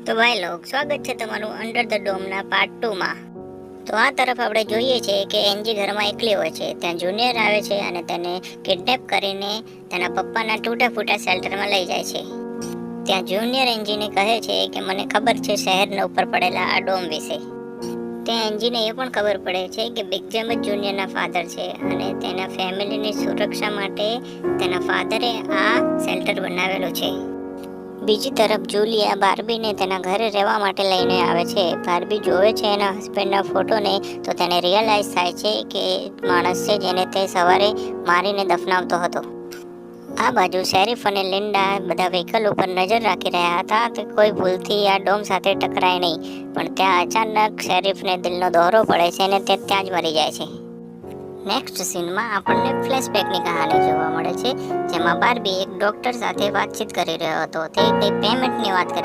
તો ભાઈ લોગ સ્વાગત છે તમારું અંડર ધ ડોમના પાર્ટ 2 માં। તો આ તરફ આપણે જોઈએ છે કે એન્જી ઘરમાં એકલી હોય છે। ત્યાં જુનિયર આવે છે અને તેને કિડનેપ કરીને તેના પપ્પાના તૂટા ફૂટા શેલ્ટરમાં લઈ જાય છે। ત્યાં જુનિયર એન્જીને કહે છે કે મને ખબર છે શહેરના ઉપર પડેલા આ ડોમ વિશે। ત્યાં એન્જીને એ પણ ખબર પડે છે કે બિગ જેમ જ જુનિયરના ફાધર છે અને તેના ફેમિલીની સુરક્ષા માટે તેના ફાધરે આ શેલ્ટર બનાવેલું છે। બીજી તરફ જુલિયા બાર્બીને તેના ઘરે રહેવા માટે લઈને આવે છે। બાર્બી જોવે છે એના હસબન્ડના ફોટોને તો તેને રિયલાઇઝ થાય છે કે માણસ છે જેને તે સવારે મારીને દફનાવતો હતો। આ બાજુ શેરીફ અને લિન્ડા બધા વ્હીકલ ઉપર નજર રાખી રહ્યા હતા કે કોઈ ભૂલથી આ ડોમ સાથે ટકરાય નહીં, પણ ત્યાં અચાનક શેરીફને દિલનો દોરો પડે છે અને તે ત્યાં જ મરી જાય છે। નેક્સ્ટ સીનમાં આપણને ફ્લેશબેકની કહાની જોવા મળે છે, જેમાં બાર્બી એક ડોક્ટર સાથે વાતચીત કરી રહ્યો હતો। તે કંઈ પેમેન્ટની વાત કરી